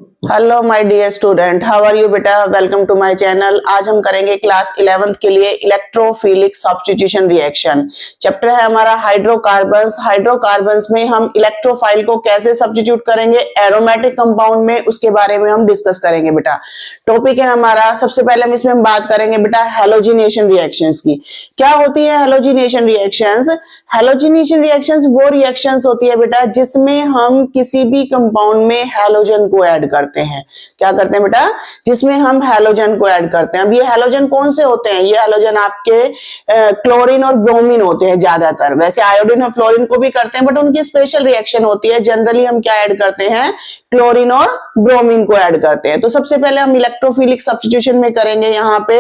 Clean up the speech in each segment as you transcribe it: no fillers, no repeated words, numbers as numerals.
Hello my dear student, how are you बेटा। Welcome to my channel. आज हम करेंगे क्लास 11th के लिए इलेक्ट्रोफिलिक सब्स्टिट्यूशन रिएक्शन। चैप्टर है हमारा हाइड्रोकार्बन्स। हाइड्रोकार्बन्स में हम इलेक्ट्रोफाइल को कैसे सब्स्टिट्यूट करेंगे एरोमेटिक कंपाउंड में, उसके बारे में हम डिस्कस करेंगे बेटा। टॉपिक है हमारा, सबसे पहले हम इसमें बात करेंगे बेटा हैलोजिनेशन रिएक्शंस की। क्या होती है हैलोजिनेशन रिएक्शंस? हैलोजिनेशन रिएक्शंस वो रिएक्शंस होती है बेटा जिसमें हम किसी भी कंपाउंड में हैलोजन को ऐड करते हैं। क्या करते हैं बेटा? जिसमें हम हैलोजन को ऐड करते हैं। अब ये हैलोजन कौन से होते हैं? ये हैलोजन आपके क्लोरीन और ब्रोमीन होते हैं ज्यादातर। वैसे आयोडीन और फ्लोरीन को भी करते हैं बट उनकी स्पेशल रिएक्शन होती है। जनरली हम क्या ऐड करते हैं? क्लोरीन और ब्रोमीन को ऐड करते हैं। तो सबसे पहले हम इलेक्ट्रोफिलिक सब्स्टिट्यूशन में करेंगे यहाँ पे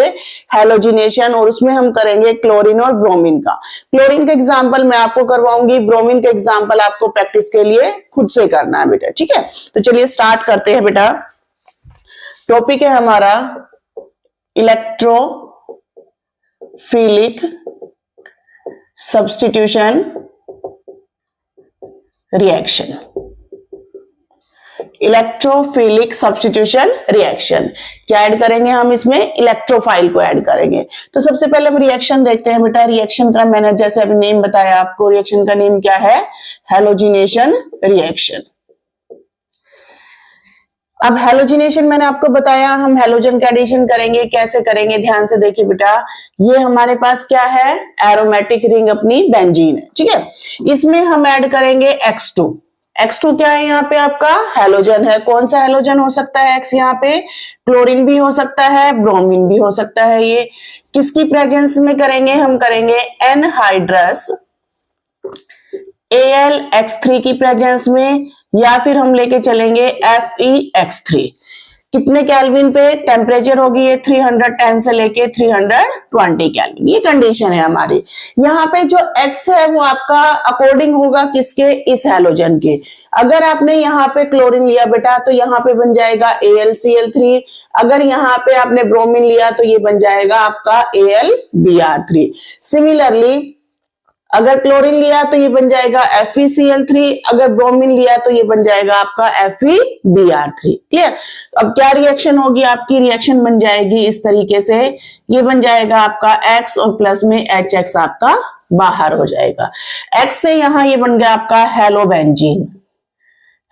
हैलोजिनेशन, और उसमें हम करेंगे क्लोरीन और ब्रोमीन का। क्लोरीन का एग्जांपल मैं आपको करवाऊंगी, ब्रोमीन का एग्जांपल आपको प्रैक्टिस के लिए खुद से करना है बेटा। ठीक है, तो चलिए स्टार्ट करते हैं बेटा। टॉपिक है हमारा electrophilic substitution reaction. Electrophilic substitution reaction क्या ऐड करेंगे हम इसमें? इलेक्ट्रोफाइल को ऐड करेंगे। तो सबसे पहले हम रिएक्शन देखते हैं बेटा। रिएक्शन का मैंने जैसे अभी नेम बताया आपको, रिएक्शन का नेम क्या है? Halogenation reaction. अब हैलोजिनेशन मैंने आपको बताया, हम हैलोजन का एडिशन करेंगे। कैसे करेंगे ध्यान से देखिए बेटा। ये हमारे पास क्या है? एरोमेटिक रिंग अपनी बेंजीन है। ठीक है, इसमें हम ऐड करेंगे X2। X2 क्या है यहाँ पे? आपका हैलोजन है। कौन सा हैलोजन हो सकता है X यहाँ पे? क्लोरीन भी हो सकता है, ब्रोमीन भी हो सकता है। ये किसकी प्रेजेंस में करेंगे? हम करेंगे एनहाइड्रस AlX3 की प्रेजेंस में, या फिर हम लेके चलेंगे FeX3। कितने केल्विन पे टेम्परेचर होगी? ये 310 से लेके 320 केल्विन। ये कंडीशन है हमारी। यहाँ पे जो X है वो आपका अकॉर्डिंग होगा किसके? इस हैलोजन के। अगर आपने यहाँ पे क्लोरीन लिया बेटा तो यहाँ पे बन जाएगा AlCl3। अगर यहाँ पे आपने ब्रोमीन लिया तो ये बन जाएगा आपका AlBr3। सिमिलरली अगर क्लोरीन लिया तो ये बन जाएगा FeCl3, अगर ब्रोमीन लिया तो ये बन जाएगा आपका FeBr3। क्लियर? अब क्या रिएक्शन होगी आपकी? रिएक्शन बन जाएगी इस तरीके से, ये बन जाएगा आपका X और प्लस में HX आपका बाहर हो जाएगा। X से यहां ये बन गया आपका हेलोबेंजीन।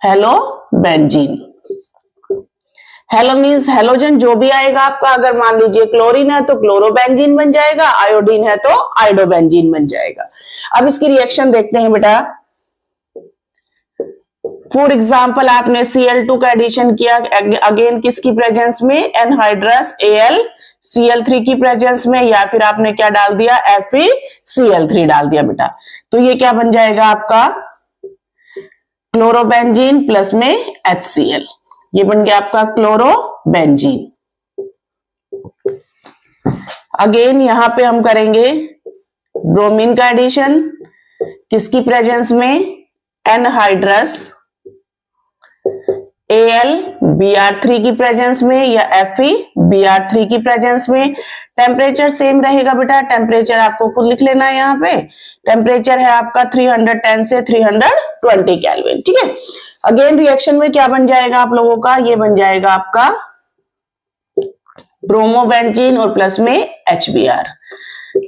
हेलोबेंजीन, हेलो मीन्स हेलोजन जो भी आएगा आपका, अगर मान लीजिए क्लोरीन है तो क्लोरोबेंजीन बन जाएगा, आयोडीन है तो आयोडोबेंजीन बन जाएगा। अब इसकी रिएक्शन देखते हैं बेटा। फॉर एग्जांपल आपने Cl2 का एडिशन किया, अगेन किसकी प्रेजेंस में? एनहाइड्रस AlCl3 की प्रेजेंस में, या फिर आपने क्या डाल दिया? FeCl3 डाल दिया बेटा। तो ये क्या बन जाएगा आपका? क्लोरोबेंजीन प्लस में HCl। ये बन गया आपका क्लोरोबेंजीन। अगेन यहां पे हम करेंगे ब्रोमीन का एडिशन, किसकी प्रेजेंस में? एनहाइड्रस AlBr3 की प्रेजेंस में, या FeBr3 की प्रेजेंस में। टेम्परेचर सेम रहेगा बेटा, टेम्परेचर आपको खुद लिख लेना है। यहाँ पे टेम्परेचर है आपका 310 से 320 केल्विन। ठीक है, अगेन रिएक्शन में क्या बन जाएगा आप लोगों का? ये बन जाएगा आपका ब्रोमोबेंजीन और प्लस में HBr।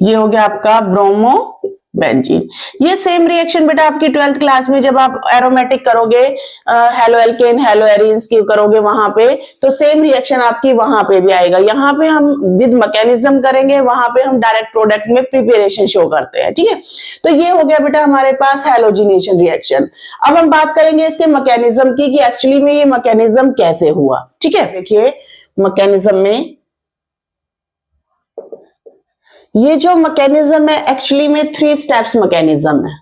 ये हो गया आपका ब्रोमोबेंजीन। ये सेम रिएक्शन बेटा आपकी 12th क्लास में जब आप एरोमेटिक करोगे, हेलो एल्केन हेलो एरीन्स की करोगे वहां पे, तो सेम रिएक्शन आपकी वहां पे भी आएगा। यहाँ पे हम विद मैकेनिज्म करेंगे, वहां पे हम डायरेक्ट प्रोडक्ट में प्रिपरेशन शो करते हैं। ठीक है, तो ये हो गया बेटा हमारे पास हैलोजिनेशन रिएक्शन। अब हम बात करेंगे इसके मैकेनिज्म की कि एक्चुअली में ये मैकेनिज्म कैसे हुआ। ठीक है, देखिए मैकेनिज्म में ये जो मैकेनिज्म है एक्चुअली में 3 स्टेप्स मैकेनिज्म है।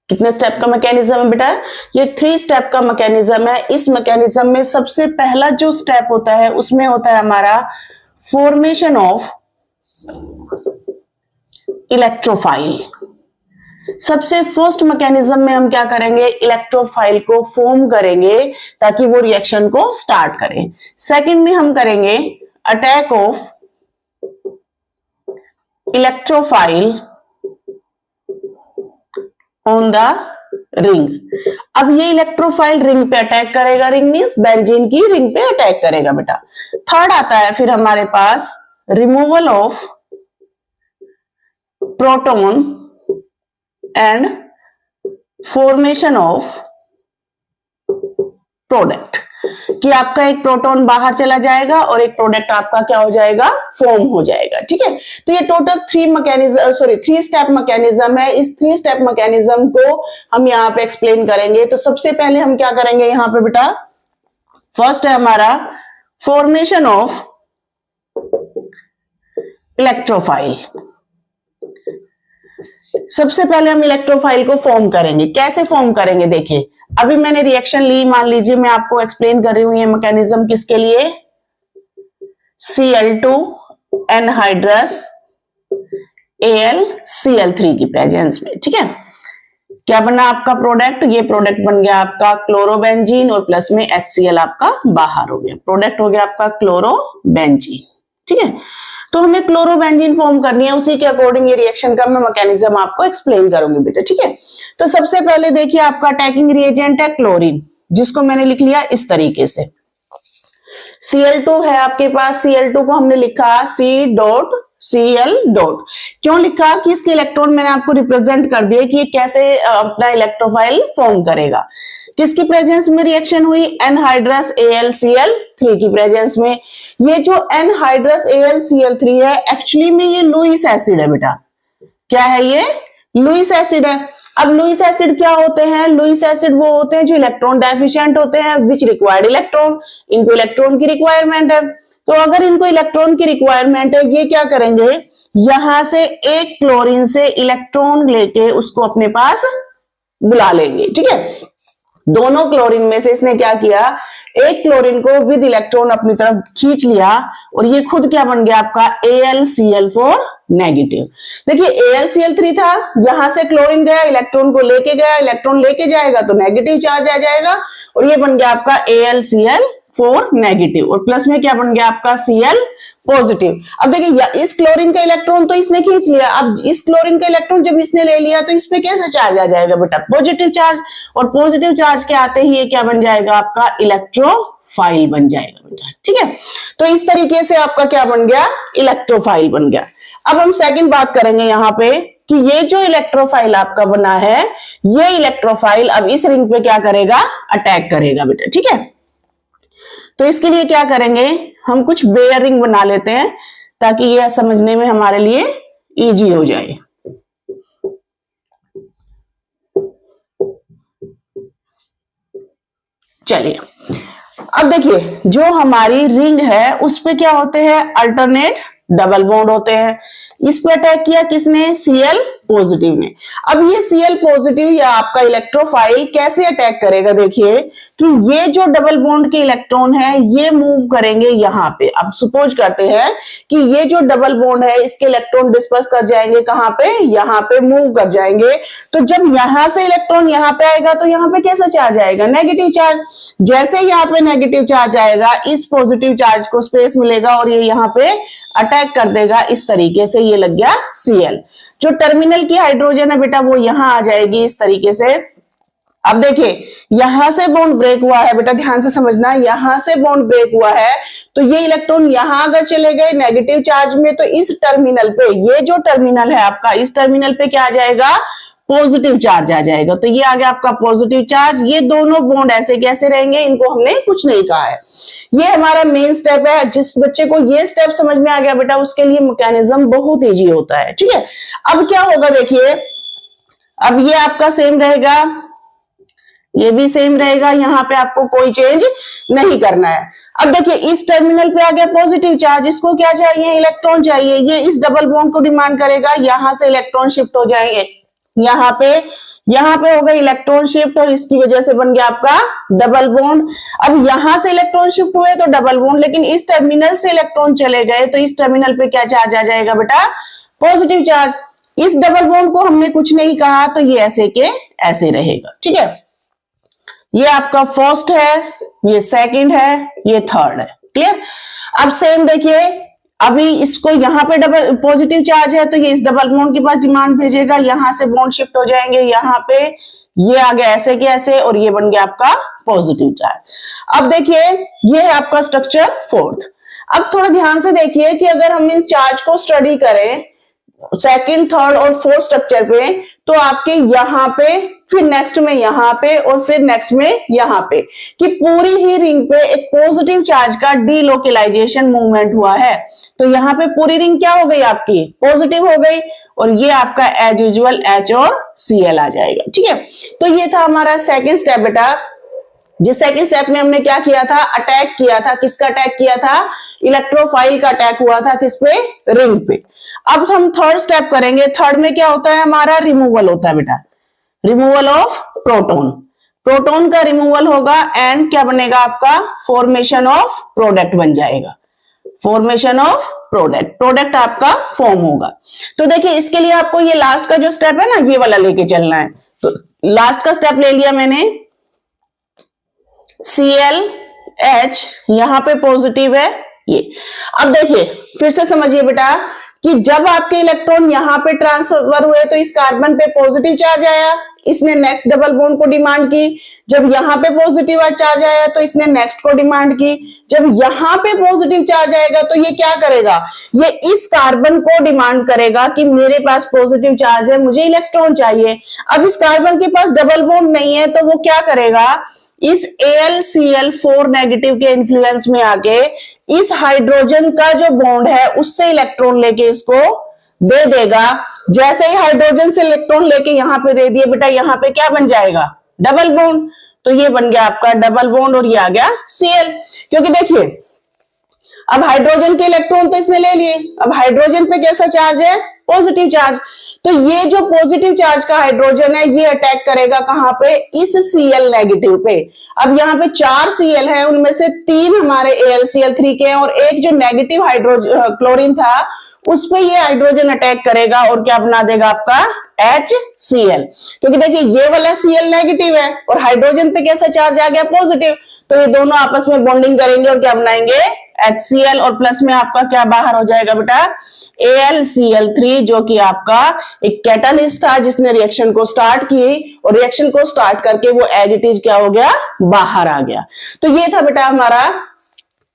कितने स्टेप का मैकेनिज्म है बेटा? ये 3 स्टेप का मैकेनिज्म है। इस मैकेनिज्म में सबसे पहला जो स्टेप होता है उसमें होता है हमारा फॉर्मेशन ऑफ इलेक्ट्रोफाइल। सबसे फर्स्ट मैकेनिज्म में हम क्या करेंगे? इलेक्ट्रोफाइल को फॉर्म करेंगे ताकि वो रिएक्शन को स्टार्ट करें। सेकंड में हम करेंगे attack of electrophile on the ring. अब ये इलेक्ट्रोफाइल रिंग पे अटैक करेगा, रिंग मीन्स बेंजीन की रिंग पे अटैक करेगा बेटा। थर्ड आता है फिर हमारे पास removal of proton and formation of product, कि आपका एक प्रोटॉन बाहर चला जाएगा और एक प्रोडक्ट आपका क्या हो जाएगा, फॉर्म हो जाएगा। ठीक है, तो ये टोटल थ्री स्टेप मैकेनिज्म है। इस 3 स्टेप मैकेनिज्म को हम यहाँ पे एक्सप्लेन करेंगे। तो सबसे पहले हम क्या करेंगे यहाँ पे बेटा, फर्स्ट है हमारा फॉर्मेशन ऑफ इलेक्ट्रोफाइल। सबसे पहले हम इलेक्ट्रोफाइल को फॉर्म करेंगे। कैसे फॉर्म करेंगे, देखिए अभी मैंने रिएक्शन ली, मान लीजिए मैं आपको एक्सप्लेन कर रही हूं ये मैकेनिज्म किसके लिए, Cl2 एनहाइड्रस AlCl3 की प्रेजेंस में। ठीक है, क्या बना आपका प्रोडक्ट, ये प्रोडक्ट बन गया आपका क्लोरोबेंजीन और प्लस में HCl आपका बाहर हो गया, प्रोडक्ट हो गया आपका क्लोरोबेंजीन। ठीक है, तो हमें क्लोरोबेंजीन फॉर्म करनी है, उसी के अकॉर्डिंग ये रिएक्शन का मैं मैकेनिज्म आपको एक्सप्लेन करूंगी बेटा। ठीक है, तो सबसे पहले देखिए आपका अटैकिंग रिएजेंट है क्लोरीन, जिसको मैंने लिख लिया इस तरीके से। Cl2 है आपके पास, Cl2 को हमने लिखा C.Cl. क्यों लिखा कि इसके इलेक्ट्रॉन मैंने आपको रिप्रेजेंट कर दिया कि ये कैसे अपना इलेक्ट्रोफाइल फॉर्म करेगा। किसकी प्रेजेंस में रिएक्शन हुई, एनहाइड्रस AlCl3 की प्रेजेंस में। ये जो एनहाइड्रस AlCl3 है एक्चुअली में ये लुईस एसिड है बेटा। क्या है ये, लुईस एसिड है। अब लुईस एसिड क्या होते हैं, लुईस एसिड वो होते हैं जो इलेक्ट्रॉन डेफिशिएंट होते हैं, विच रिक्वायर्ड इलेक्ट्रॉन, इनको इलेक्ट्रॉन की रिक्वायरमेंट है। तो अगर इनको इलेक्ट्रॉन की रिक्वायरमेंट है, ये क्या करेंगे, यहां से एक क्लोरीन से इलेक्ट्रॉन लेके उसको अपने पास बुला लेंगे। ठीक है, दोनों क्लोरीन में से इसने क्या किया, एक क्लोरीन को विद इलेक्ट्रॉन अपनी तरफ खींच लिया और ये खुद क्या बन गया आपका AlCl4 नेगेटिव। देखिए AlCl3 था, यहां से क्लोरीन गया, इलेक्ट्रॉन को लेके गया, इलेक्ट्रॉन लेके जाएगा तो नेगेटिव चार्ज आ जाएगा और ये बन गया आपका AlCl4 नेगेटिव और प्लस में क्या बन गया आपका Cl पॉजिटिव। अब देखिए इस क्लोरीन का इलेक्ट्रॉन तो इसने खींच लिया, अब इस क्लोरीन का इलेक्ट्रॉन जब इसने ले लिया तो इस पे कैसे चार्ज आ जाएगा बेटा, पॉजिटिव चार्ज, और पॉजिटिव चार्ज के आते ही ये क्या बन जाएगा आपका इलेक्ट्रोफाइल बन जाएगा बेटा। ठीक है, तो इस तरीके से आपका क्या बन गया, इलेक्ट्रोफाइल बन गया। अब हम सेकंड बात करेंगे यहाँ पे कि ये जो इलेक्ट्रोफाइल आपका बना है, ये इलेक्ट्रोफाइल अब इस रिंग पे क्या करेगा, अटैक करेगा बेटा। ठीक है, तो इसके लिए क्या करेंगे, हम कुछ बेयरिंग बना लेते हैं ताकि ये समझने में हमारे लिए इजी हो जाए। चलिए अब देखिए जो हमारी रिंग है उस पे क्या होते हैं, अल्टरनेट डबल बॉन्ड होते हैं। इस पे अटैक किया किसने, Cl पॉजिटिव ने। अब ये Cl पॉजिटिव या आपका इलेक्ट्रोफाइल कैसे अटैक करेगा, देखिए कि ये जो डबल बॉन्ड के इलेक्ट्रॉन है ये मूव करेंगे यहाँ पे। अब सपोज करते हैं कि ये जो डबल बॉन्ड है इसके इलेक्ट्रॉन डिस्पर्स कर जाएंगे कहाँ पे, यहाँ पे मूव कर जाएंगे। तो जब यहाँ से इलेक्ट्रॉन यहाँ पे आएगा तो यहाँ पे कैसा चार्ज आएगा, नेगेटिव चार्ज। जैसे यहाँ पे नेगेटिव चार्ज आएगा इस पॉजिटिव चार्ज को स्पेस मिलेगा और ये यहाँ पे अटैक कर देगा। इस तरीके से ये लग गया Cl। जो टर्मिनल की हाइड्रोजन है बेटा वो यहां आ जाएगी इस तरीके से। अब देखिए यहां से बॉन्ड ब्रेक हुआ है बेटा, ध्यान से समझना, यहां से बॉन्ड ब्रेक हुआ है तो ये इलेक्ट्रॉन यहां अगर चले गए नेगेटिव चार्ज में तो इस टर्मिनल पे, ये जो टर्मिनल है आपका, इस टर्मिनल पे क्या आ जाएगा, पॉजिटिव चार्ज आ जाएगा। तो ये आ गया आपका पॉजिटिव चार्ज। ये दोनों बॉन्ड ऐसे कैसे रहेंगे, इनको हमने कुछ नहीं कहा है। ये हमारा मेन स्टेप है। जिस बच्चे को ये स्टेप समझ में आ गया बेटा उसके लिए मैकेनिज्म बहुत इजी होता है। ठीक है, अब क्या होगा देखिए, अब ये आपका सेम रहेगा, ये भी सेम रहेगा, यहाँ पे आपको कोई चेंज नहीं करना है। अब देखिए इस टर्मिनल पे आ गया पॉजिटिव चार्ज, इसको क्या चाहिए, इलेक्ट्रॉन चाहिए। ये इस डबल बॉन्ड को डिमांड करेगा, यहां से इलेक्ट्रॉन शिफ्ट हो जाएंगे यहाँ पे होगा इलेक्ट्रॉन शिफ्ट और इसकी वजह से बन गया आपका डबल बॉन्ड। अब यहां से इलेक्ट्रॉन शिफ्ट हुए तो डबल बॉन्ड, लेकिन इस टर्मिनल से इलेक्ट्रॉन चले गए तो इस टर्मिनल पे क्या चार्ज आ जाएगा बेटा, पॉजिटिव चार्ज। इस डबल बॉन्ड को हमने कुछ नहीं कहा तो ये ऐसे के ऐसे रहेगा। ठीक है, ये आपका फर्स्ट है, ये सेकंड है, ये थर्ड है। क्लियर। अब सेम देखिए, अभी इसको यहाँ पे डबल पॉजिटिव चार्ज है तो ये इस डबल बॉन्ड के पास डिमांड भेजेगा, यहां से बॉन्ड शिफ्ट हो जाएंगे यहाँ पे, ये आ गया ऐसे के ऐसे और ये बन गया आपका पॉजिटिव चार्ज। अब देखिए ये है आपका स्ट्रक्चर फोर्थ। अब थोड़ा ध्यान से देखिए कि अगर हम इन चार्ज को स्टडी करें सेकंड, थर्ड और फोर्थ स्ट्रक्चर पे, तो आपके यहाँ पे, फिर नेक्स्ट में यहाँ पे और फिर नेक्स्ट में यहाँ पे, कि पूरी ही रिंग पे एक पॉजिटिव चार्ज का डीलोकलाइजेशन मूवमेंट हुआ है। तो यहाँ पे पूरी रिंग क्या हो गई आपकी, पॉजिटिव हो गई, और ये आपका एज यूजुअल H और Cl आ जाएगा। ठीक है, तो ये था हमारा सेकेंड स्टेप बेटा। जिस सेकंड स्टेप में हमने क्या किया था, अटैक किया था, किसका अटैक किया था, इलेक्ट्रोफाइल का अटैक हुआ था, किस पे, रिंग पे। अब हम थर्ड स्टेप करेंगे। थर्ड में क्या होता है हमारा, रिमूवल होता है बेटा, रिमूवल ऑफ प्रोटॉन। प्रोटॉन का रिमूवल होगा एंड क्या बनेगा आपका, फॉर्मेशन ऑफ प्रोडक्ट बन जाएगा, फॉर्मेशन ऑफ प्रोडक्ट, प्रोडक्ट आपका फॉर्म होगा। तो देखिए इसके लिए आपको ये लास्ट का जो स्टेप है ना, ये वाला लेके चलना है। तो लास्ट का स्टेप ले लिया मैंने, ClH यहां पे पॉजिटिव है ये। अब देखिए फिर से समझिए बेटा कि जब आपके इलेक्ट्रॉन यहां पे ट्रांसफर हुए तो इस कार्बन पे पॉजिटिव चार्ज आया, इसने नेक्स्ट डबल बॉन्ड को डिमांड की। जब यहां पे पॉजिटिव चार्ज आया तो इसने नेक्स्ट को डिमांड की। जब यहां पे पॉजिटिव चार्ज आएगा तो ये क्या करेगा, ये इस कार्बन को डिमांड करेगा कि मेरे पास पॉजिटिव चार्ज है, मुझे इलेक्ट्रॉन चाहिए। अब इस कार्बन के पास डबल बॉन्ड नहीं है तो वो क्या करेगा, इस AlCl4 नेगेटिव के इन्फ्लुएंस में आके इस हाइड्रोजन का जो बॉन्ड है उससे इलेक्ट्रॉन लेके इसको दे देगा। जैसे ही हाइड्रोजन से इलेक्ट्रॉन लेके यहां पे दे दिए बेटा, यहां पे क्या बन जाएगा, डबल बॉन्ड। तो ये बन गया आपका डबल बॉन्ड और ये आ गया Cl। क्योंकि देखिए अब हाइड्रोजन के इलेक्ट्रॉन तो इसने ले लिए, अब हाइड्रोजन पे कैसा चार्ज है, पॉजिटिव चार्ज। तो ये जो पॉजिटिव चार्ज का हाइड्रोजन है ये अटैक करेगा कहां पे, इस Cl नेगेटिव पे। अब यहाँ पे 4 Cl है, उनमें से 3 हमारे AlCl3 के हैं और एक जो नेगेटिव हाइड्रोजन क्लोरीन था उस पे ये हाइड्रोजन अटैक करेगा और क्या बना देगा आपका HCl। क्योंकि देखिए ये वाला Cl नेगेटिव है और हाइड्रोजन पे कैसा चार्ज आ गया, पॉजिटिव। तो ये दोनों आपस में बॉन्डिंग करेंगे और क्या बनाएंगे, HCl, और प्लस में आपका क्या बाहर हो जाएगा बेटा, AlCl3, जो कि आपका एक कैटालिस्ट था जिसने रिएक्शन को स्टार्ट की और रिएक्शन को स्टार्ट करके वो एज इट इज क्या हो गया, बाहर आ गया। तो ये था बेटा हमारा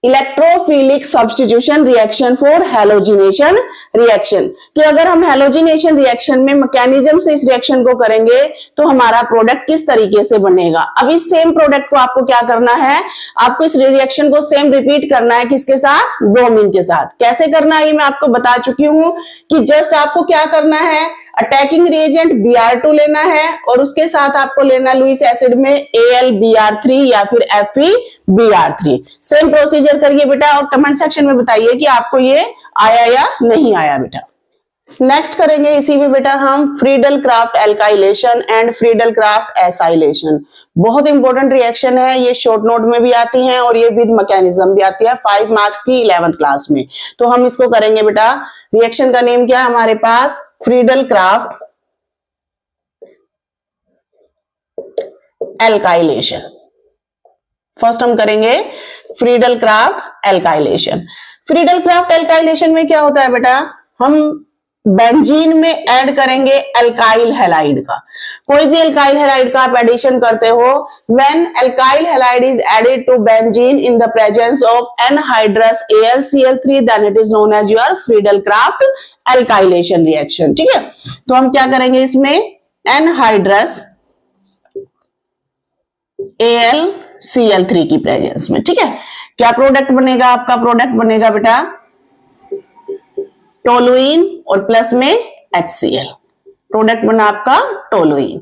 electrophilic substitution reaction for halogenation reaction, कि अगर हम हैलोजिनेशन रिएक्शन में मैकेनिज्म से इस रिएक्शन को करेंगे तो हमारा प्रोडक्ट किस तरीके से बनेगा। अब इस सेम प्रोडक्ट को आपको क्या करना है, आपको इस रिएक्शन को सेम रिपीट करना है, किसके साथ, ब्रोमीन के साथ। कैसे करना है ये मैं आपको बता चुकी हूं कि जस्ट आपको क्या करना है, अटैकिंग रिएजेंट Br2 लेना है और उसके साथ आपको लेना लुईस एसिड में AlBr3 या फिर FeBr3। सेम प्रोसीजर करिए बेटा और कमेंट सेक्शन में बताइए कि आपको ये आया या नहीं आया बेटा। नेक्स्ट करेंगे इसी में बेटा हम Friedel Crafts alkylation and Friedel Crafts acylation. बहुत इंपॉर्टेंट रिएक्शन है, ये शॉर्ट नोट में भी आती हैं और ये विद मैकेनिज्म भी आती है 5 मार्क्स की 11th क्लास में। तो हम इसको करेंगे बेटा, रिएक्शन का नेम क्या है हमारे पास, फ्रीडल क्राफ्ट एल्काइलेशन। फर्स्ट हम करेंगे Friedel Crafts alkylation. Friedel Crafts alkylation में क्या होता है बेटा, हम बेंजीन में ऐड करेंगे एल्काइल हैलाइड का। कोई भी एल्काइल हैलाइड का आप एडिशन करते हो, when alkyl halide is added to benzene in the presence of anhydrous AlCl3 then it is known as your Friedel Crafts alkylation reaction. ठीक है, तो हम क्या करेंगे इसमें, एनहाइड्रस AlCl3 की प्रेजेंस में। ठीक है, क्या प्रोडक्ट बनेगा आपका, प्रोडक्ट बनेगा बेटा टोलुइन और प्लस में HCl। प्रोडक्ट बना आपका टोलुइन।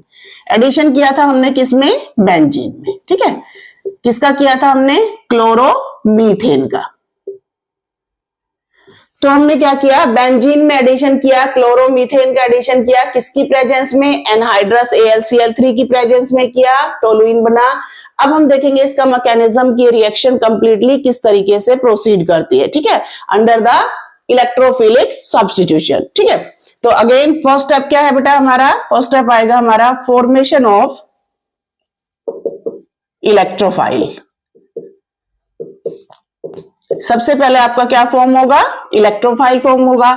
एडिशन किया था हमने किसमें, बेंजीन में। ठीक है, किसका किया था हमने, क्लोरोमीथेन का। तो हमने क्या किया, बेंजीन में एडिशन किया, क्लोरोमीथेन का एडिशन किया, किसकी प्रेजेंस में, एनहाइड्रस AlCl3 की प्रेजेंस में किया, टोलुइन बना। अब हम देखेंगे इसका मैकेनिज्म की रिएक्शन कंप्लीटली किस तरीके से प्रोसीड करती है। ठीक है, अंडर द इलेक्ट्रोफिलिक सब्स्टिट्यूशन। ठीक है, तो अगेन फर्स्ट स्टेप क्या है बेटा हमारा, फर्स्ट स्टेप आएगा हमारा फॉर्मेशन ऑफ इलेक्ट्रोफाइल। सबसे पहले आपका क्या फॉर्म होगा, इलेक्ट्रोफाइल फॉर्म होगा।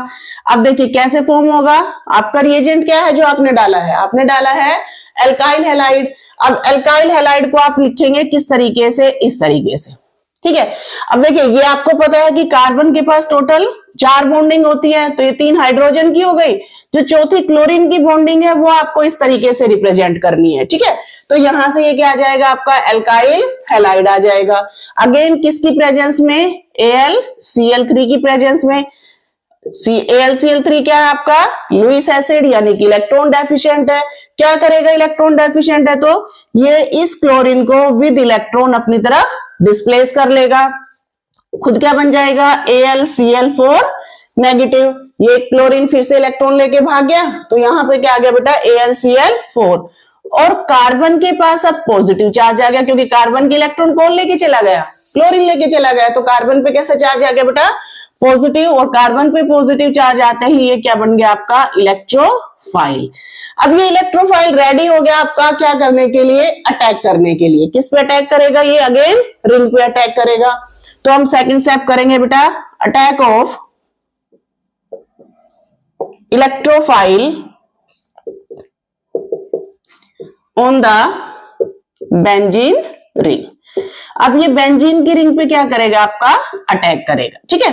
अब देखिए कैसे फॉर्म होगा, आपका रिएजेंट क्या है जो आपने डाला है, आपने डाला है एल्काइल हैलाइड। अब एल्काइल हैलाइड को आप लिखेंगे किस तरीके से, इस तरीके से, ठीक है। अब देखिए ये आपको पता है कि कार्बन के पास टोटल 4 बॉन्डिंग होती है, तो ये 3 हाइड्रोजन की हो गई, जो चौथी क्लोरीन की बॉन्डिंग है वो आपको इस तरीके से रिप्रेजेंट करनी है, ठीक है। तो यहां से ये क्या आ जाएगा, आपका एल्काइल हैलाइड आ जाएगा। अगेन किसकी प्रेजेंस में, AlCl3 की प्रेजेंस में। AlCl3 क्या है आपका, लुईस एसिड, यानी कि इलेक्ट्रॉन डेफिशिएंट है। क्या करेगा, इलेक्ट्रॉन डेफिशिएंट है तो ये इस क्लोरीन को विद इलेक्ट्रॉन अपनी तरफ डिस्प्लेस कर लेगा, खुद क्या बन जाएगा, AlCl4 नेगेटिव। ये क्लोरीन फिर से इलेक्ट्रॉन लेके भाग गया, तो यहां पे क्या आ गया बेटा, AlCl4। और कार्बन के पास अब पॉजिटिव चार्ज आ गया, क्योंकि कार्बन के इलेक्ट्रॉन कौन लेके चला गया, क्लोरीन लेके चला गया, तो कार्बन पे कैसा चार्ज आ गया बेटा, पॉजिटिव। और कार्बन पे पॉजिटिव चार्ज आते ही ये क्या बन गया आपका, इलेक्ट्रोफाइल। अब ये इलेक्ट्रोफाइल रेडी हो गया आपका क्या करने के लिए, अटैक करने के लिए। किस पे अटैक करेगा, ये अगेन रिंग पे अटैक करेगा। तो हम सेकंड स्टेप करेंगे बेटा, attack of electrophile on the benzene ring. अब ये बेंजीन की रिंग पे क्या करेगा, आपका अटैक करेगा, ठीक है।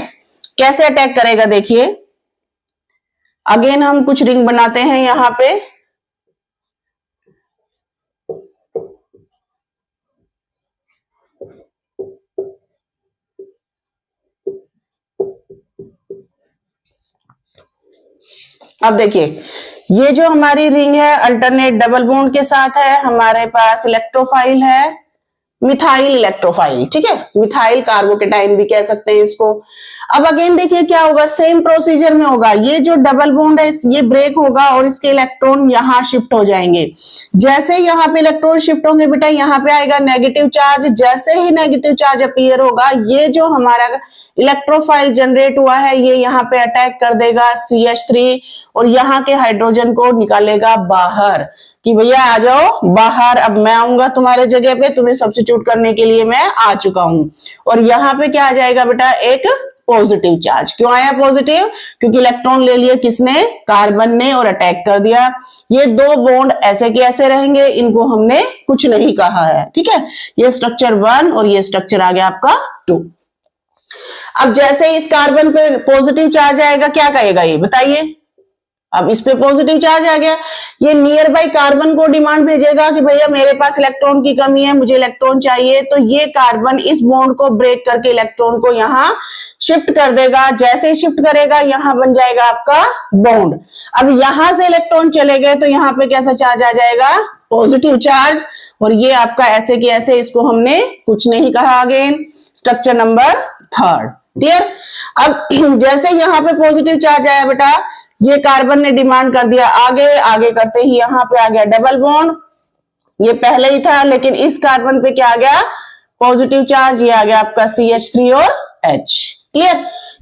कैसे अटैक करेगा देखिए, अगेन हम कुछ रिंग बनाते हैं यहां पे। अब देखिए ये जो हमारी रिंग है अल्टरनेट डबल बॉन्ड के साथ है, हमारे पास इलेक्ट्रोफाइल है, मिथाइल इलेक्ट्रोफाइल, ठीक है, मिथाइल कार्बोकेटाइन भी कह सकते हैं इसको। अब अगेन देखिए क्या होगा, सेम प्रोसीजर में होगा, ये जो डबल बॉन्ड है ये ब्रेक होगा और इसके इलेक्ट्रॉन यहां शिफ्ट हो जाएंगे। जैसे यहाँ पे इलेक्ट्रॉन शिफ्ट होंगे बेटा, यहाँ पे आएगा नेगेटिव चार्ज। जैसे ही नेगेटिव चार्ज अपीयर होगा, ये जो हमारा इलेक्ट्रोफाइल जनरेट हुआ है ये यहाँ पे अटैक कर देगा CH3 और यहाँ के हाइड्रोजन को निकालेगा बाहर, कि भैया आ जाओ बाहर, अब मैं आऊंगा तुम्हारे जगह पे, तुम्हें सब्स्टिट्यूट करने के लिए मैं आ चुका हूं। और यहाँ पे क्या आ जाएगा बेटा, एक पॉजिटिव चार्ज। क्यों आया पॉजिटिव, क्योंकि इलेक्ट्रॉन ले लिए किसने, कार्बन ने, और अटैक कर दिया। ये 2 बॉन्ड ऐसे के ऐसे रहेंगे, इनको हमने कुछ नहीं कहा है, ठीक है। ये स्ट्रक्चर 1 और ये स्ट्रक्चर आ गया आपका 2। अब जैसे इस कार्बन पे पॉजिटिव चार्ज आएगा, क्या कहेगा ये बताइए, अब इस पे पॉजिटिव चार्ज आ गया, ये नियर बाई कार्बन को डिमांड भेजेगा कि भैया मेरे पास इलेक्ट्रॉन की कमी है, मुझे इलेक्ट्रॉन चाहिए। तो ये कार्बन इस बॉन्ड को ब्रेक करके इलेक्ट्रॉन को यहाँ शिफ्ट कर देगा। जैसे ही शिफ्ट करेगा यहाँ बन जाएगा आपका बॉन्ड। अब यहां से इलेक्ट्रॉन चले गए तो यहाँ पे कैसा चार्ज आ जाएगा, पॉजिटिव चार्ज। और ये आपका ऐसे कि ऐसे, इसको हमने कुछ नहीं कहा। Again structure number 3, clear. अब जैसे यहाँ पे पॉजिटिव चार्ज आया बेटा, ये कार्बन ने डिमांड कर दिया आगे, आगे करते ही यहाँ पे आ गया डबल बॉन्ड। ये पहले ही था, लेकिन इस कार्बन पे क्या आ गया, पॉजिटिव चार्ज, ये आ गया आपका CH3 और H, क्लियर।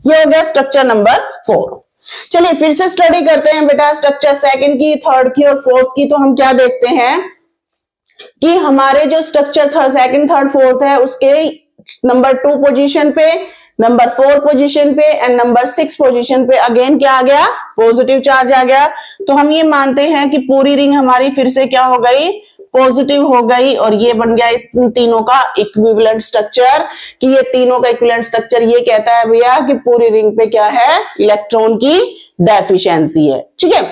ये हो गया स्ट्रक्चर नंबर 4। चलिए फिर से स्टडी करते हैं बेटा स्ट्रक्चर 2nd की, 3rd की और 4th की। तो हम क्या देखते हैं कि हमारे जो स्ट्रक्चर 2nd, 3rd, 4th है उसके नंबर 2 पोजीशन पे, नंबर 4 पोजीशन पे एंड नंबर 6 पोजीशन पे अगेन क्या आ गया, पॉजिटिव चार्ज आ गया। तो हम ये मानते हैं कि पूरी रिंग हमारी फिर से क्या हो गई, पॉजिटिव हो गई। और ये बन गया इस तीनों का इक्विवेलेंट स्ट्रक्चर, कि ये तीनों का इक्विवेलेंट स्ट्रक्चर ये कहता है भैया कि पूरी रिंग पे क्या है, इलेक्ट्रॉन की डेफिशिएंसी है, ठीक है।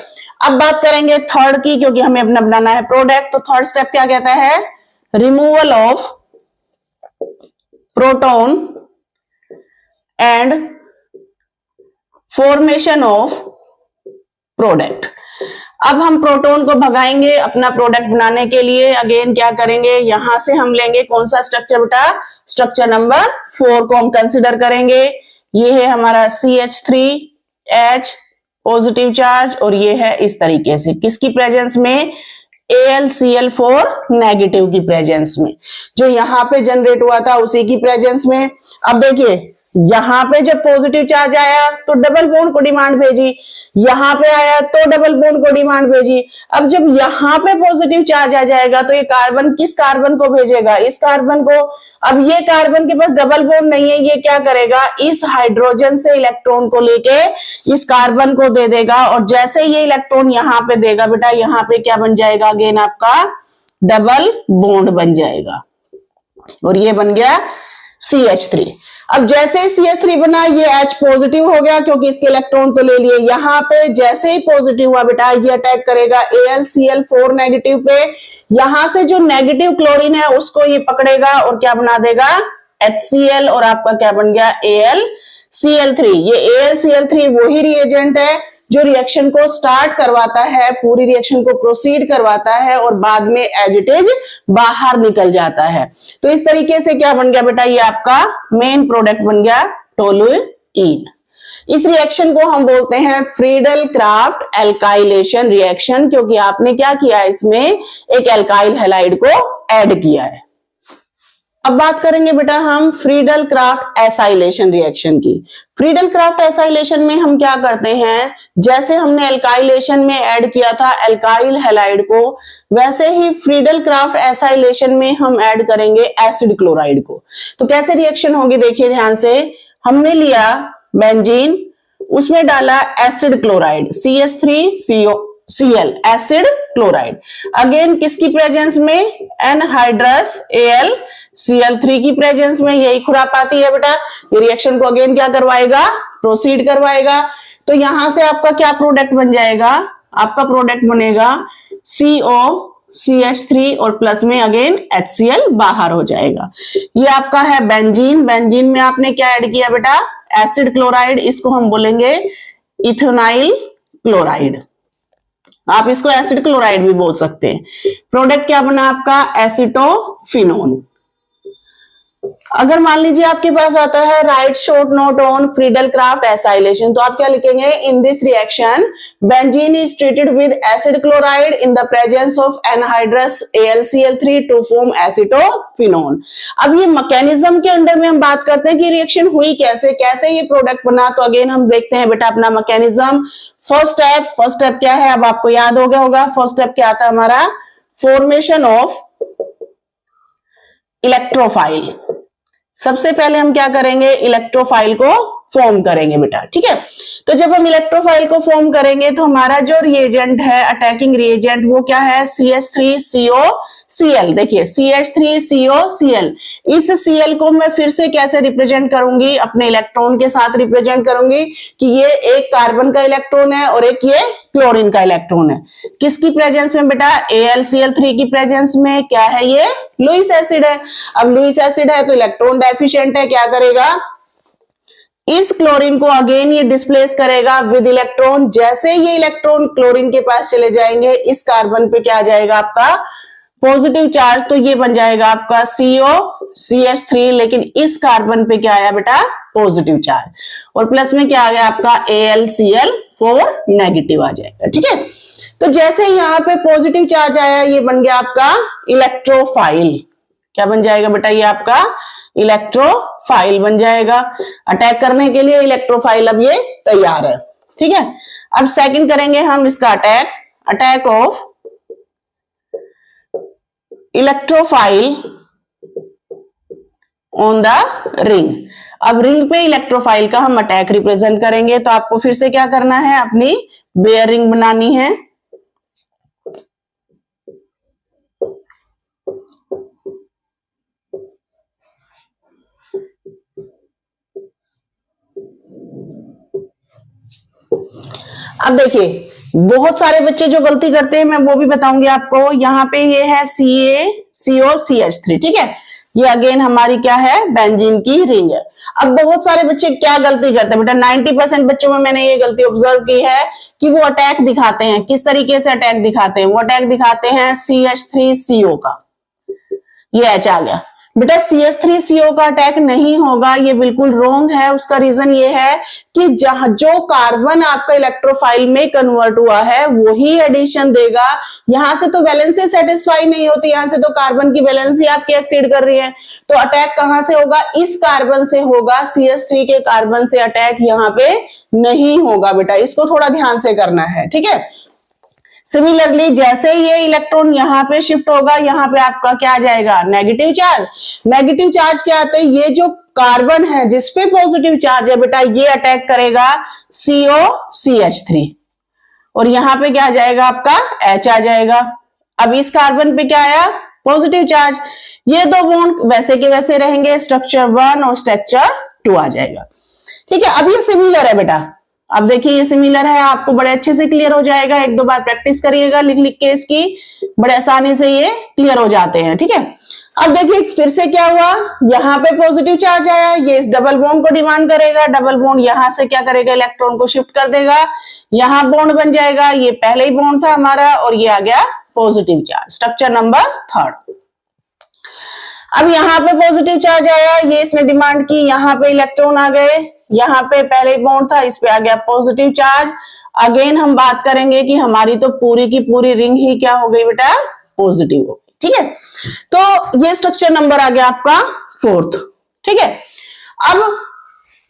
अब बात करेंगे 3rd की, क्योंकि हमें अपना बनाना है प्रोडक्ट। तो 3rd स्टेप क्या कहता है, removal of proton and formation of product. अब हम प्रोटॉन को भगाएंगे अपना प्रोडक्ट बनाने के लिए। अगेन क्या करेंगे, यहां से हम लेंगे कौन सा स्ट्रक्चर बेटा, स्ट्रक्चर नंबर 4 को हम कंसिडर करेंगे। ये है हमारा CH3H पॉजिटिव चार्ज, और ये है इस तरीके से, किसकी प्रेजेंस में, AlCl4 नेगेटिव की प्रेजेंस में, जो यहां पे जनरेट हुआ था उसी की प्रेजेंस में। अब देखिए यहाँ पे जब पॉजिटिव चार्ज आया तो डबल बॉन्ड को डिमांड भेजी, यहाँ पे आया तो डबल बॉन्ड को डिमांड भेजी। अब जब यहाँ पे पॉजिटिव चार्ज आ जाएगा तो ये कार्बन किस कार्बन को भेजेगा, इस कार्बन को। अब ये कार्बन के पास डबल बॉन्ड नहीं है, ये क्या करेगा, इस हाइड्रोजन से इलेक्ट्रॉन को लेके इस कार्बन को दे देगा, और जैसे ये इलेक्ट्रॉन यहाँ पे देगा बेटा, यहाँ पे क्या बन जाएगा, अगेन आपका डबल बॉन्ड बन जाएगा, और ये बन गया CH3। अब जैसे ही CH3 बना, ये H पॉजिटिव हो गया क्योंकि इसके इलेक्ट्रॉन तो ले लिए। यहाँ पे जैसे ही पॉजिटिव हुआ बेटा, ये अटैक करेगा AlCl4 नेगेटिव पे, यहां से जो नेगेटिव क्लोरीन है उसको ये पकड़ेगा और क्या बना देगा, HCl, और आपका क्या बन गया, AlCl3। ये AlCl3 वही रिएजेंट है जो रिएक्शन को स्टार्ट करवाता है, पूरी रिएक्शन को प्रोसीड करवाता है, और बाद में एज इट इज बाहर निकल जाता है। तो इस तरीके से क्या बन गया बेटा, ये आपका मेन प्रोडक्ट बन गया टोलुइन। इस रिएक्शन को हम बोलते हैं फ्रीडल क्राफ्ट एल्काइलेशन रिएक्शन, क्योंकि आपने क्या किया है, इसमें एक एल्काइल हैलाइड को ऐड किया है। अब बात करेंगे बेटा हम फ्रीडल क्राफ्ट एसाइलेशन रिएक्शन की। फ्रीडल क्राफ्ट एसाइलेशन में हम क्या करते हैं, जैसे हमने एल्काइलेशन में ऐड किया था एल्काइल हैलाइड को, वैसे ही फ्रीडल क्राफ्ट एसाइलेशन में हम ऐड करेंगे एसिड क्लोराइड को। तो कैसे रिएक्शन होगी, देखिए ध्यान से। हमने लिया बेंजीन, उसमें डाला acid chloride CH3COCl, acid chloride, again किसकी प्रेजेंस में, एनहाइड्रस AlCl3 की प्रेजेंस में। यही खुरापाती है बेटा, ये रिएक्शन को अगेन क्या करवाएगा, प्रोसीड करवाएगा। तो यहां से आपका क्या प्रोडक्ट बन जाएगा, आपका प्रोडक्ट बनेगा COCH3 और प्लस में अगेन HCl बाहर हो जाएगा। ये आपका है बेंजीन। बेंजीन में आपने क्या ऐड किया बेटा, एसिड क्लोराइड, इसको हम बोलेंगे इथेनाइल क्लोराइड, आप इसको एसिड क्लोराइड भी बोल सकते हैं। प्रोडक्ट क्या बना आपका, एसीटोफिनोन। अगर मान लीजिए आपके पास आता है write short note on Friedel Crafts acylation, तो आप क्या लिखेंगे, in this reaction benzene is treated with acid chloride in the presence of anhydrous AlCl3 to form acetophenone. अब ये मैकेनिज्म के अंडर में हम बात करते हैं कि रिएक्शन हुई कैसे, कैसे ये प्रोडक्ट बना। तो अगेन हम देखते हैं बेटा अपना मैकेनिज्म। फर्स्ट स्टेप क्या है, अब आपको याद हो गया होगा। फर्स्ट स्टेप क्या आता है हमारा, फॉर्मेशन ऑफ इलेक्ट्रोफाइल। सबसे पहले हम क्या करेंगे, इलेक्ट्रोफाइल को फॉर्म करेंगे बेटा, ठीक है। तो जब हम इलेक्ट्रोफाइल को फॉर्म करेंगे तो हमारा जो रिएजेंट है, अटैकिंग रिएजेंट, वो क्या है, CH3COCl। देखिए CH3COCl, इस Cl को मैं फिर से कैसे रिप्रेजेंट करूंगी, अपने इलेक्ट्रॉन के साथ रिप्रेजेंट करूंगी कि ये एक कार्बन का इलेक्ट्रॉन है और एक ये क्लोरीन का इलेक्ट्रॉन है। किसकी प्रेजेंस में बेटा, AlCl3 की प्रेजेंस में। क्या है ये, लुईस एसिड है। अब लुईस एसिड है तो इलेक्ट्रॉन डेफिशिएंट है, क्या करेगा, इस क्लोरीन को अगेन ये डिस्प्लेस करेगा विद इलेक्ट्रॉन। जैसे ये इलेक्ट्रॉन क्लोरीन के पास चले जाएंगे, इस कार्बन पे क्या आ जाएगा आपका पॉजिटिव चार्ज, तो ये बन जाएगा आपका COCH3, लेकिन इस कार्बन पे क्या आया बेटा, पॉजिटिव चार्ज, और प्लस में क्या आ गया आपका AlCl4 नेगेटिव आ जाएगा, ठीक है। तो जैसे यहाँ पे पॉजिटिव चार्ज आया, ये बन गया आपका इलेक्ट्रोफाइल। क्या बन जाएगा बेटा, ये आपका इलेक्ट्रोफाइल बन जाएगा। अटैक करने के लिए इलेक्ट्रोफाइल अब ये तैयार है, ठीक है। अब सेकंड करेंगे हम इसका attack of electrophile on the ring. अब रिंग पे इलेक्ट्रोफाइल का हम अटैक रिप्रेजेंट करेंगे। तो आपको फिर से क्या करना है, अपनी बेयर रिंग बनानी है। अब देखिए बहुत सारे बच्चे जो गलती करते हैं, मैं वो भी बताऊंगी आपको। यहाँ पे ये है CaCO-CH3, ठीक है। ये अगेन हमारी क्या है, बेंजीन की रिंग है। अब बहुत सारे बच्चे क्या गलती करते हैं बेटा, 90% बच्चों में मैंने ये गलती ऑब्जर्व की है कि वो अटैक दिखाते हैं। किस तरीके से अटैक दिखाते हैं, वो अटैक दिखाते हैं CH3CO का, ये H आ गया, बेटा CH3CO का अटैक नहीं होगा, ये बिल्कुल रॉन्ग है। उसका रीजन ये है कि जहां जो कार्बन आपका इलेक्ट्रोफाइल में कन्वर्ट हुआ है वही एडिशन देगा। यहां से तो वैलेंसी सेटिस्फाई नहीं होती, यहां से तो कार्बन की वैलेंसी आपकी एक्सीड कर रही है, तो अटैक कहां से होगा? इस कार्बन से होगा। CH3 के कार्बन से अटैक यहाँ पे नहीं होगा बेटा, इसको थोड़ा ध्यान से करना है, ठीक है। सिमिलरली जैसे ये इलेक्ट्रॉन यहाँ पे शिफ्ट होगा, यहाँ पे आपका क्या आ जाएगा? Negative charge. नेगेटिव चार्ज क्या आते हैं? ये जो कार्बन है जिसपे पॉजिटिव चार्ज है बेटा, ये अटैक करेगा COCH3 और यहाँ पे क्या आ जाएगा? आपका H आ जाएगा। अब इस कार्बन पे क्या आया? Positive charge. ये दो बॉन्ड वैसे के वैसे रहेंगे, स्ट्रक्चर 1 और स्ट्रक्चर 2 आ जाएगा, ठीक है। अब ये सिमिलर है बेटा, अब देखिए ये सिमिलर है, आपको बड़े अच्छे से क्लियर हो जाएगा। एक दो बार प्रैक्टिस करिएगा लिख लिख के, इसकी बड़े आसानी से ये क्लियर हो जाते हैं, ठीक है। अब देखिए फिर से क्या हुआ, यहाँ पे पॉजिटिव चार्ज आया, ये इस डबल बॉन्ड को डिमांड करेगा। डबल बॉन्ड यहाँ से क्या करेगा? इलेक्ट्रॉन को शिफ्ट कर देगा, यहाँ बॉन्ड बन जाएगा। ये पहले ही बॉन्ड था हमारा और ये आ गया पॉजिटिव चार्ज, स्ट्रक्चर नंबर 3। अब यहाँ पे पॉजिटिव चार्ज आया, ये इसने डिमांड की, यहाँ पे इलेक्ट्रॉन आ गए, यहाँ पे पहले बॉन्ड था, इस पे आ गया पॉजिटिव चार्ज। अगेन हम बात करेंगे कि हमारी तो पूरी की पूरी रिंग ही क्या हो गई बेटा? पॉजिटिव हो गई, ठीक है। तो ये स्ट्रक्चर नंबर आ गया आपका 4th, ठीक है। अब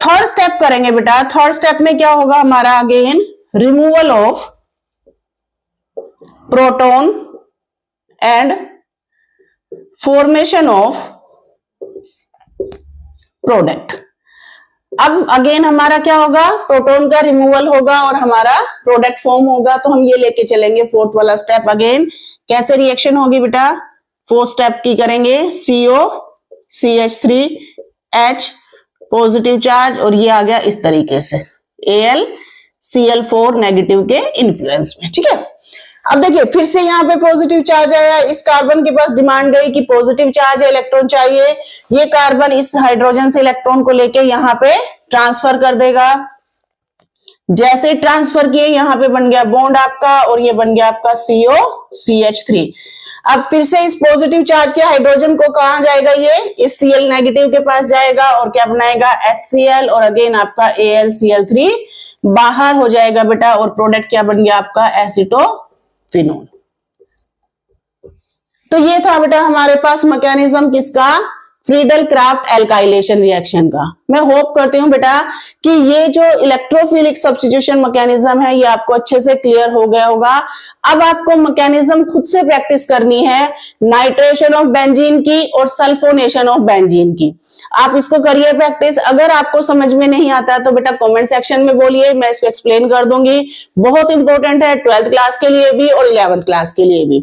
थर्ड स्टेप करेंगे बेटा। थर्ड स्टेप में क्या होगा हमारा? Again removal of proton and formation of product. अब अगेन हमारा क्या होगा? प्रोटॉन का रिमूवल होगा और हमारा प्रोडक्ट फॉर्म होगा। तो हम ये लेके चलेंगे 4th वाला स्टेप। अगेन कैसे रिएक्शन होगी बेटा? 4th स्टेप की करेंगे, COCH3H पॉजिटिव चार्ज और ये आ गया इस तरीके से AlCl4 नेगेटिव के इन्फ्लुएंस में, ठीक है। अब देखिए फिर से यहाँ पे पॉजिटिव चार्ज आया, इस कार्बन के पास डिमांड गई कि पॉजिटिव चार्ज है, इलेक्ट्रॉन चाहिए। ये कार्बन इस हाइड्रोजन से इलेक्ट्रॉन को लेके यहाँ पे ट्रांसफर कर देगा। जैसे ट्रांसफर किए यहाँ पे बन गया बॉन्ड आपका और ये बन गया आपका COCH3। अब फिर से इस पॉजिटिव चार्ज के हाइड्रोजन को कहा जाएगा? ये इस Cl नेगेटिव के पास जाएगा और क्या बनाएगा? HCl और अगेन आपका AlCl3 बाहर हो जाएगा बेटा और प्रोडक्ट क्या बन गया आपका? एसीटोफिनोल। तो ये था बेटा हमारे पास मैकेनिज्म किसका? फ्रीडल क्राफ्ट एल्काइलेशन रिएक्शन का। मैं होप करती हूं बेटा कि ये जो इलेक्ट्रोफिलिक सब्स्टिट्यूशन मैकेनिज्म है ये आपको अच्छे से क्लियर हो गया होगा। अब आपको मैकेनिज्म खुद से प्रैक्टिस करनी है, नाइट्रेशन ऑफ बेंजीन की और सल्फोनेशन ऑफ बेंजीन की। आप इसको करिए प्रैक्टिस। अगर आपको समझ में नहीं आता तो बेटा कमेंट सेक्शन में बोलिए, मैं इसको एक्सप्लेन कर दूंगी। बहुत इंपॉर्टेंट है 12th क्लास के लिए भी और 11th क्लास के लिए भी।